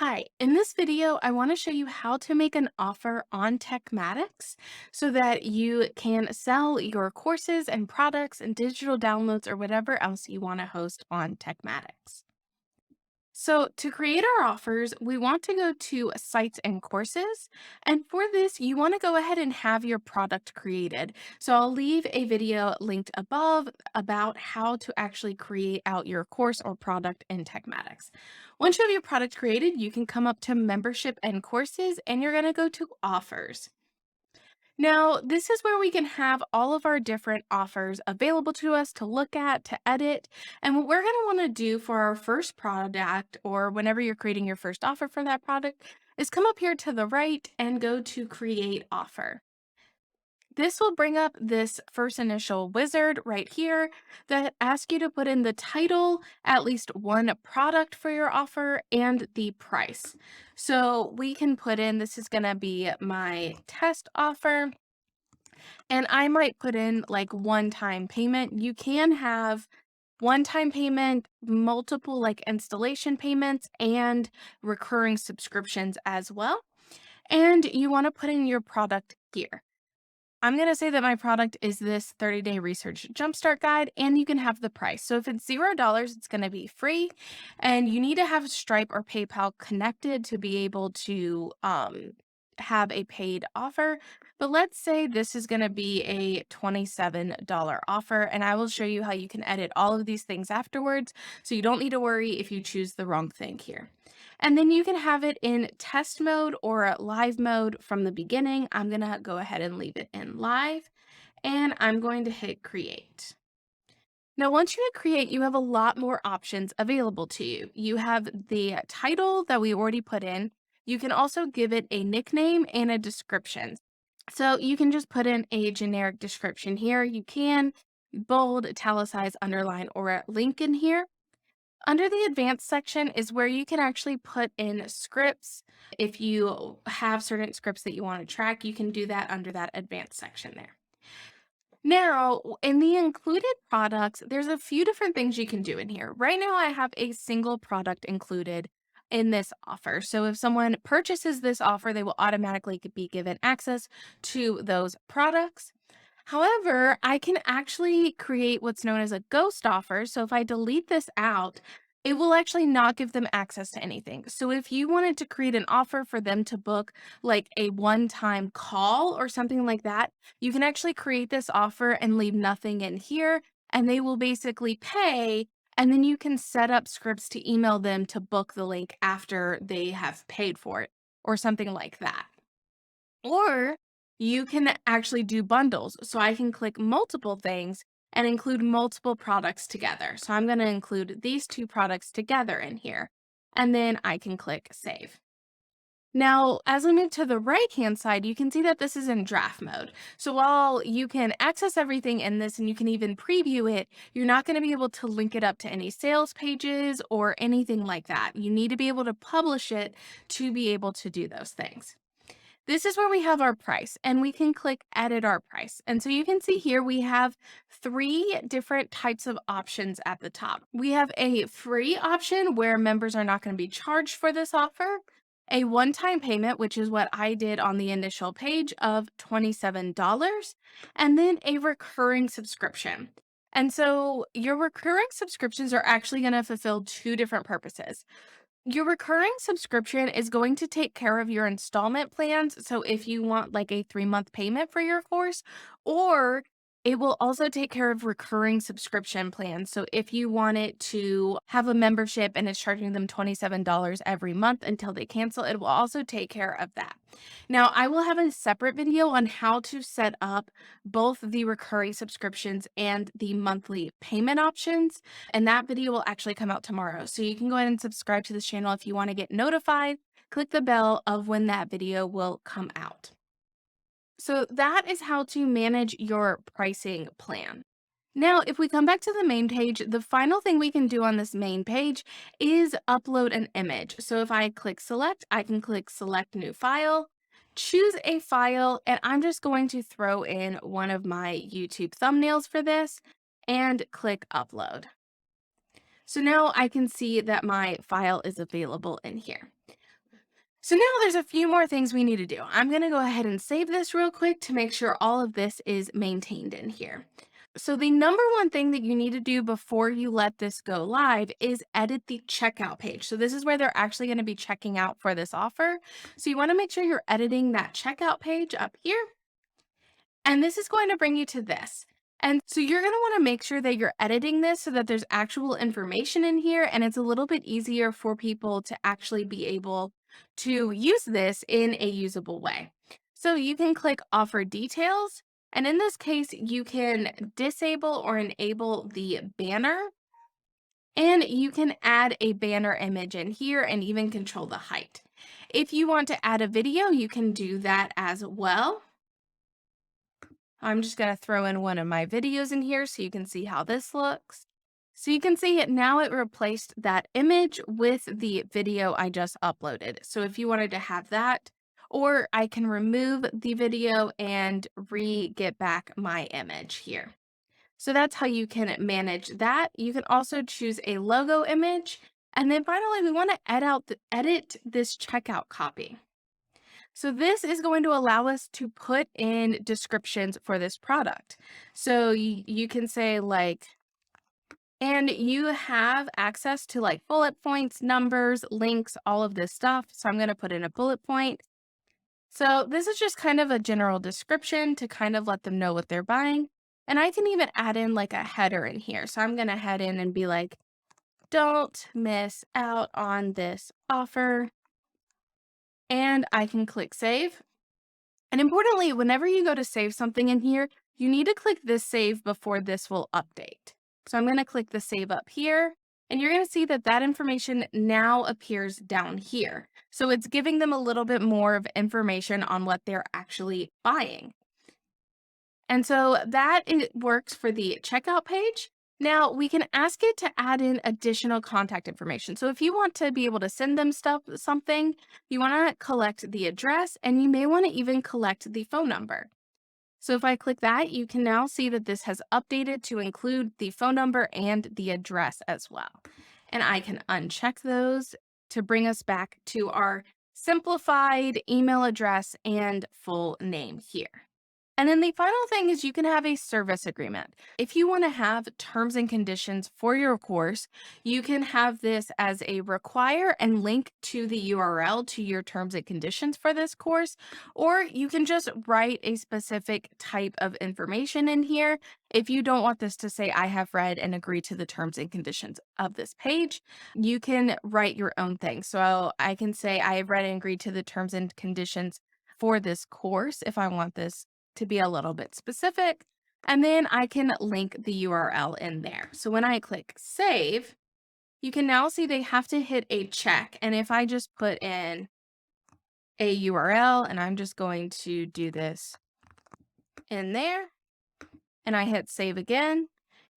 Hi, in this video, I want to show you how to make an offer on TekMatix so that you can sell your courses and products and digital downloads or whatever else you want to host on TekMatix. So to create our offers, we want to go to sites and courses. And for this, you want to go ahead and have your product created. So I'll leave a video linked above about how to actually create out your course or product in TekMatix. Once you have your product created, you can come up to membership and courses and you're going to go to offers. Now, this is where we can have all of our different offers available to us to look at, to edit. And what we're going to want to do for our first product, or whenever you're creating your first offer for that product, is come up here to the right and go to create offer. This will bring up this first initial wizard right here that asks you to put in the title, at least one product for your offer, and the price. So we can put in, this is going to be my test offer. And I might put in like one-time payment. You can have one-time payment, multiple like installation payments, and recurring subscriptions as well. And you want to put in your product here. I'm going to say that my product is this 30-day research jumpstart guide, and you can have the price. So if it's $0, it's going to be free, and you need to have Stripe or PayPal connected to be able to have a paid offer. But let's say this is going to be a $27 offer, and I will show you how you can edit all of these things afterwards. So you don't need to worry if you choose the wrong thing here. And then you can have it in test mode or live mode from the beginning. I'm going to go ahead and leave it in live, and I'm going to hit create. Now, once you hit create, you have a lot more options available to you. You have the title that we already put in. You can also give it a nickname and a description. So you can just put in a generic description here. You can bold, italicize, underline, or link in here. Under the advanced section is where you can actually put in scripts. If you have certain scripts that you want to track, you can do that under that advanced section there. Now, in the included products, there's a few different things you can do in here. Right now, I have a single product included in this offer. So if someone purchases this offer, they will automatically be given access to those products. However, I can actually create what's known as a ghost offer. So if I delete this out, it will actually not give them access to anything. So if you wanted to create an offer for them to book like a one-time call or something like that, you can actually create this offer and leave nothing in here, and they will basically pay. And then you can set up scripts to email them to book the link after they have paid for it or something like that. Or you can actually do bundles. So I can click multiple things and include multiple products together. So I'm going to include these two products together in here. And then I can click save. Now, as we move to the right-hand side, you can see that this is in draft mode. So while you can access everything in this and you can even preview it, you're not going to be able to link it up to any sales pages or anything like that. You need to be able to publish it to be able to do those things. This is where we have our price, and we can click edit our price. And so you can see here we have three different types of options at the top. We have a free option where members are not going to be charged for this offer, a one-time payment, which is what I did on the initial page of $27, and then a recurring subscription. And so your recurring subscriptions are actually going to fulfill two different purposes. Your recurring subscription is going to take care of your installment plans. So if you want like a 3-month payment for your course, or it will also take care of recurring subscription plans. So if you wanted to have a membership and it's charging them $27 every month until they cancel, it will also take care of that. Now, I will have a separate video on how to set up both the recurring subscriptions and the monthly payment options. And that video will actually come out tomorrow. So you can go ahead and subscribe to this channel if you want to get notified. Click the bell of when that video will come out. So that is how to manage your pricing plan. Now, if we come back to the main page, the final thing we can do on this main page is upload an image. So if I click select, I can click select new file, choose a file, and I'm just going to throw in one of my YouTube thumbnails for this and click upload. So now I can see that my file is available in here. So now there's a few more things we need to do. I'm going to go ahead and save this real quick to make sure all of this is maintained in here. So the number one thing that you need to do before you let this go live is edit the checkout page. So this is where they're actually going to be checking out for this offer. So you want to make sure you're editing that checkout page up here. And this is going to bring you to this. And so you're going to want to make sure that you're editing this so that there's actual information in here and it's a little bit easier for people to actually be able to use this in a usable way. So you can click offer details. And in this case, you can disable or enable the banner. And you can add a banner image in here and even control the height. If you want to add a video, you can do that as well. I'm just going to throw in one of my videos in here so you can see how this looks. So you can see it now, it replaced that image with the video I just uploaded. So if you wanted to have that, or I can remove the video and get back my image here. So that's how you can manage that. You can also choose a logo image. And then finally, we want to edit this checkout copy. So this is going to allow us to put in descriptions for this product. So you can say like, and you have access to like bullet points, numbers, links, all of this stuff. So I'm going to put in a bullet point. So this is just kind of a general description to kind of let them know what they're buying. And I can even add in like a header in here. So I'm going to head in and be like, don't miss out on this offer. And I can click save. And importantly, whenever you go to save something in here, you need to click this save before this will update. So I'm going to click the save up here, and you're going to see that that information now appears down here. So it's giving them a little bit more of information on what they're actually buying. And so it works for the checkout page. Now we can ask it to add in additional contact information. So if you want to be able to send them something, you want to collect the address and you may want to even collect the phone number. So if I click that, you can now see that this has updated to include the phone number and the address as well. And I can uncheck those to bring us back to our simplified email address and full name here. And then the final thing is you can have a service agreement. If you want to have terms and conditions for your course, you can have this as a require and link to the URL to your terms and conditions for this course, or you can just write a specific type of information in here. If you don't want this to say, I have read and agree to the terms and conditions of this page, you can write your own thing. So I can say, I have read and agreed to the terms and conditions for this course if I want this to be a little bit specific, and then I can link the URL in there. So when I click save, you can now see they have to hit a check. And if I just put in a URL, and I'm just going to do this in there, and I hit save again,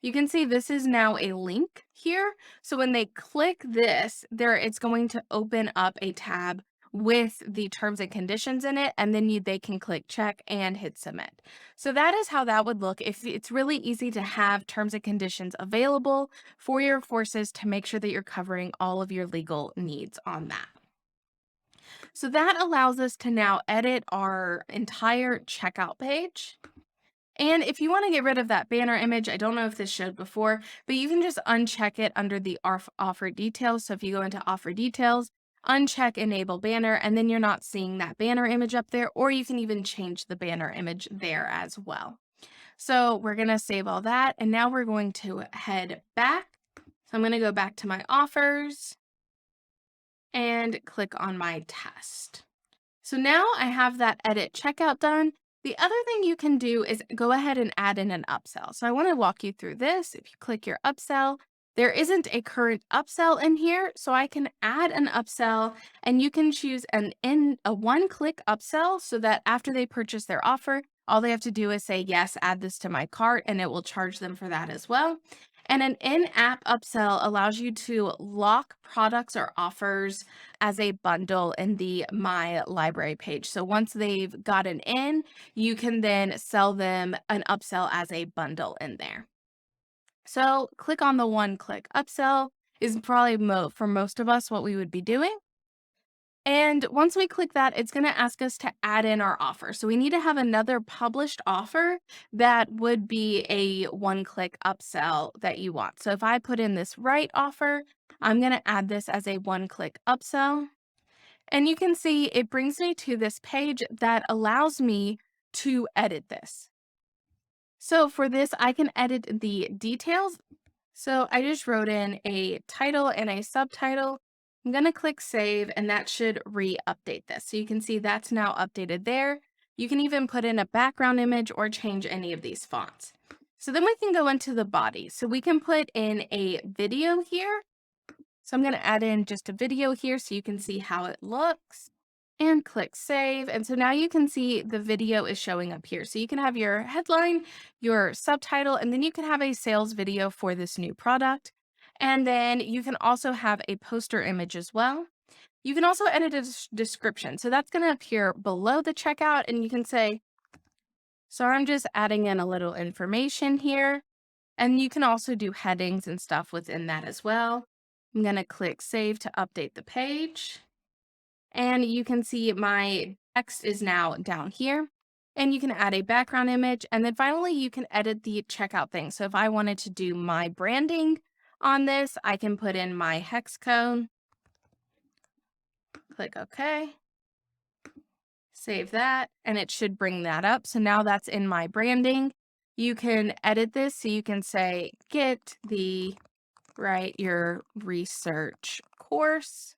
you can see this is now a link here. So when they click this, it's going to open up a tab with the terms and conditions in it, and then they can click check and hit submit. So that is how that would look. If it's really easy to have terms and conditions available for your courses to make sure that you're covering all of your legal needs on that. So that allows us to now edit our entire checkout page. And if you want to get rid of that banner image, I don't know if this showed before, but you can just uncheck it under the offer details. So if you go into offer details, uncheck enable banner, and then you're not seeing that banner image up there, or you can even change the banner image there as well. So we're going to save all that. And now we're going to head back. So I'm going to go back to my offers and click on my test. So now I have that edit checkout done. The other thing you can do is go ahead and add in an upsell. So I want to walk you through this. If you click your upsell, there isn't a current upsell in here, so I can add an upsell and you can choose a one-click upsell so that after they purchase their offer, all they have to do is say, yes, add this to my cart, and it will charge them for that as well. And an in-app upsell allows you to lock products or offers as a bundle in the My Library page. So once they've gotten in, you can then sell them an upsell as a bundle in there. So click on the one-click upsell is probably for most of us what we would be doing. And once we click that, it's going to ask us to add in our offer. So we need to have another published offer that would be a one-click upsell that you want. So if I put in this right offer, I'm going to add this as a one-click upsell. And you can see it brings me to this page that allows me to edit this. So for this, I can edit the details. So I just wrote in a title and a subtitle. I'm going to click save and that should re-update this. So you can see that's now updated there. You can even put in a background image or change any of these fonts. So then we can go into the body. So we can put in a video here. So I'm going to add in just a video here so you can see how it looks and click save. And so now you can see the video is showing up here. So you can have your headline, your subtitle, and then you can have a sales video for this new product. And then you can also have a poster image as well. You can also edit a description. So that's going to appear below the checkout and you can say, so I'm just adding in a little information here. And you can also do headings and stuff within that as well. I'm going to click save to update the page. And you can see my text is now down here. And you can add a background image. And then finally, you can edit the checkout thing. So if I wanted to do my branding on this, I can put in my hex code. Click OK. Save that. And it should bring that up. So now that's in my branding. You can edit this. So you can say, get the write your research course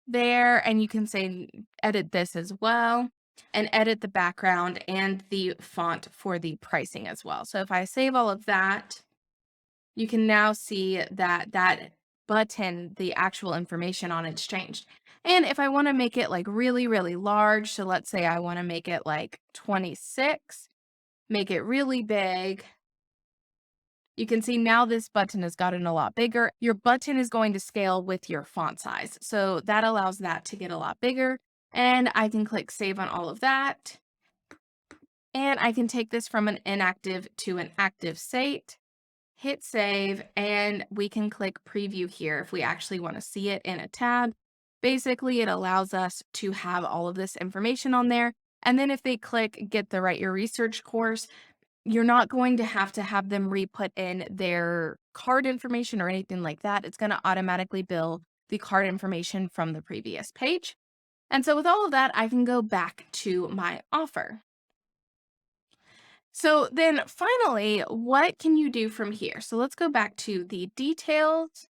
there, and you can say edit this as well and edit the background and the font for the pricing as well. So if I save all of that, you can now see that that button, the actual information on it's changed. And if I want to make it like really, really large, so let's say I want to make it like 26, make it really big. You can see now this button has gotten a lot bigger. Your button is going to scale with your font size. So that allows that to get a lot bigger. And I can click save on all of that. And I can take this from an inactive to an active state, hit save, and we can click preview here if we actually want to see it in a tab. Basically, it allows us to have all of this information on there. And then if they click get the Write Your Research course, you're not going to have them re-put in their card information or anything like that. It's going to automatically bill the card information from the previous page. And so with all of that, I can go back to my offer. So then finally, what can you do from here? So let's go back to the details.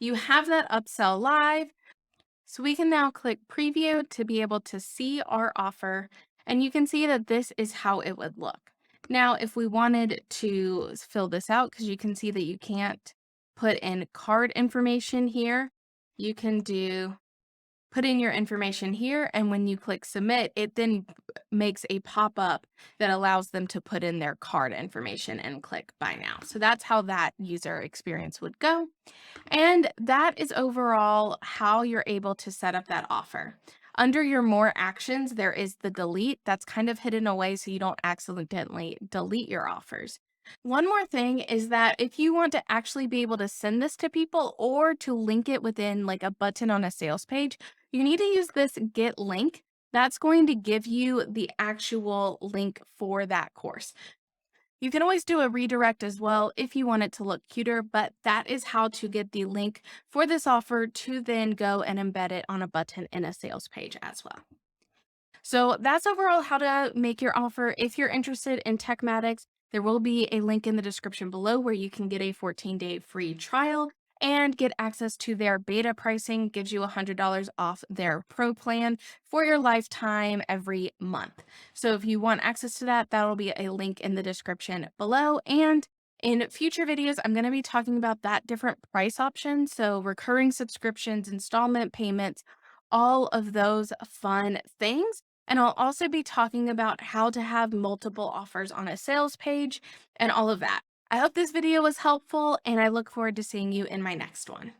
You have that upsell live. So we can now click preview to be able to see our offer. And you can see that this is how it would look. Now, if we wanted to fill this out, because you can see that you can't put in card information here, you can put in your information here. And when you click submit, it then makes a pop-up that allows them to put in their card information and click buy now. So that's how that user experience would go. And that is overall how you're able to set up that offer. Under your more actions, there is the delete that's kind of hidden away so you don't accidentally delete your offers. One more thing is that if you want to actually be able to send this to people or to link it within like a button on a sales page, you need to use this get link. That's going to give you the actual link for that course. You can always do a redirect as well if you want it to look cuter, but that is how to get the link for this offer to then go and embed it on a button in a sales page as well. So that's overall how to make your offer. If you're interested in TekMatix, there will be a link in the description below where you can get a 14-day free trial and get access to their beta pricing, gives you $100 off their pro plan for your lifetime every month. So if you want access to that, that'll be a link in the description below. And in future videos, I'm going to be talking about that different price options. So recurring subscriptions, installment payments, all of those fun things. And I'll also be talking about how to have multiple offers on a sales page and all of that. I hope this video was helpful, and I look forward to seeing you in my next one.